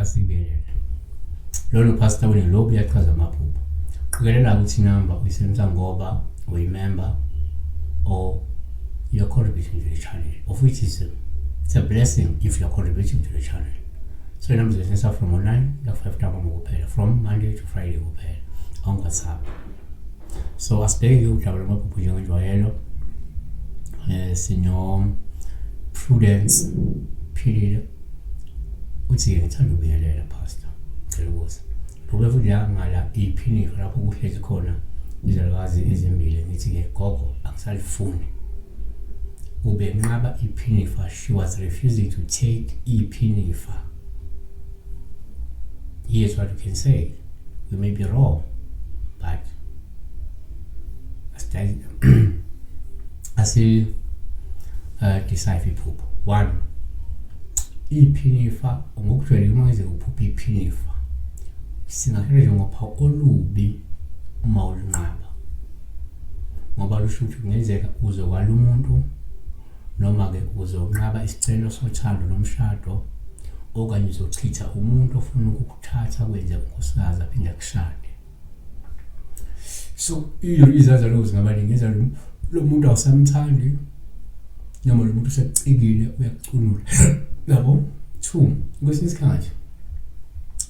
asibelele lolo pastor wena lo uyachaza amaphupho ukelela ukuthi number uyisenza ngoba uyimember or you're contributing to the channel, of which is it's a blessing if you're contributing to the channel. So in terms of from online, you have 5 times from Monday to Friday on WhatsApp. So as per you travel maphupho njengenjwayelo sino Prudence period uthi ngithanda ukuyelela pastor ngikubuza ngoba futhi ngala iphini lapho kuhlezi khona izalwazi ezimbili ngithi ke gogo akusalifuni ube nqaba iphinifa. She was refusing to take iphinifa. Here's what you can say. We may be wrong, but as a decipher iphupho. 1. Iphinifa ngokujwayele uma ngize ukuphupha iphinifa singahle ngopha olubi uma ulinqaba ngoba lusho ukuthi kungenzeka uzokwala umuntu noma ke uzonqaba isicelo sothando nomshado okanye uzochitha umuntu ofuna ukukuthatha kwenze unkosikazi aphinde akushade. So izaza lo zingaba ngeza lo muntu awusamthandi noma lo muntu usecikile uyakucunula yabo. 2. Kwesinye isikhathi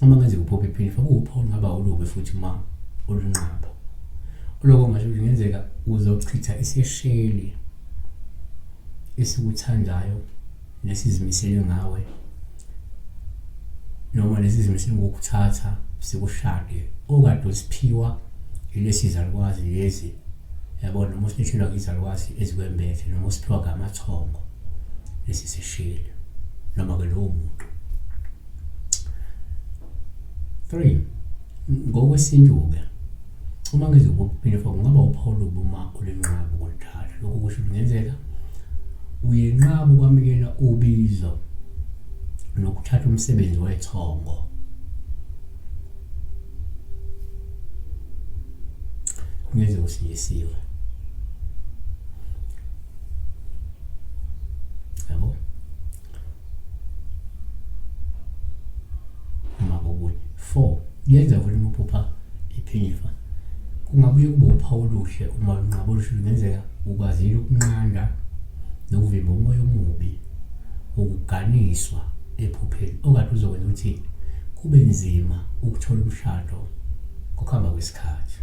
uma ngenze ukuphupha iphinifa kuwuphawu ngaba ulubi futhi uma ulinqaba lokho ngasho kungenzeka uzochitha isesheli esikuthandayo nesizimisele ngawe noma lesizimisele ngokuthatha sikushade okade usiphiwa ilesizalwazi lezi yabo noma usiphiwa izalwazi ezikwembethe noma usiphiwa ngamathongo lesi sesheli noma ke lo muntu. 3. Ngokwesintu-ke uma ngize ukuphinifa kungaba uphawu lobu uma ulinqaba ukulithatha. Lokho kusho kungenzeka uyenqaba ukwamukela ubizo nokuthatha umsebenzi wethongo. Kungenzeka usinyisiwe yabo. 4. Yenza ukuthi ukuphupha iphinifa kungabuye kube uphawu oluhle uma ulinqaba olusho kungenzeka ukwazile ukunqanda nokuvimba umoya omubi ukuganiswa ephupheni okade uzokwenza ukuthi kube nzima ukuthola umshado ngokuhamba kwesikhathi.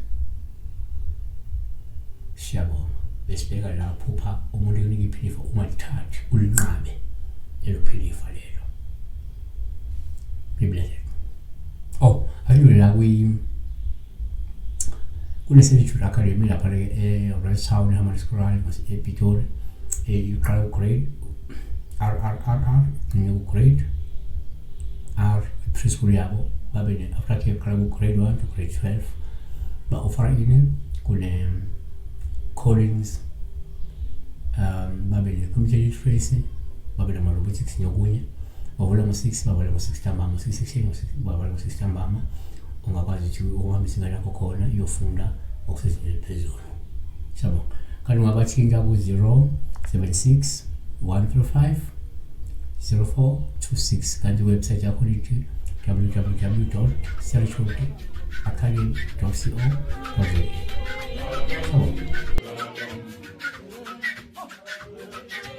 Siyabonga besibheka la phupha umuntu unika iphinifa ungalithathi ulinqabe lelo phinifa lelo. Bibele ayilo la kuneselithulo academy lapha Right Town Hammanskraal ePitori uqala ugrade RRR grade R preschool yabo babe after ke uqala ugrade 1 to grade 12 ba offer kune Collins babe le computer literacy babe la robotics nyokunye bavula ngo6 bavula ngo6 ntambama 6 bavula ngo6 ntambama ungakwazi ukuthi uhambise ingane yakho khona iyofunda okusezingeni phezulu. Siyabonga. Kanti ungabathinta ku 076 135 0426 kanti website yakho lithi www.serachoti.academy.co.za.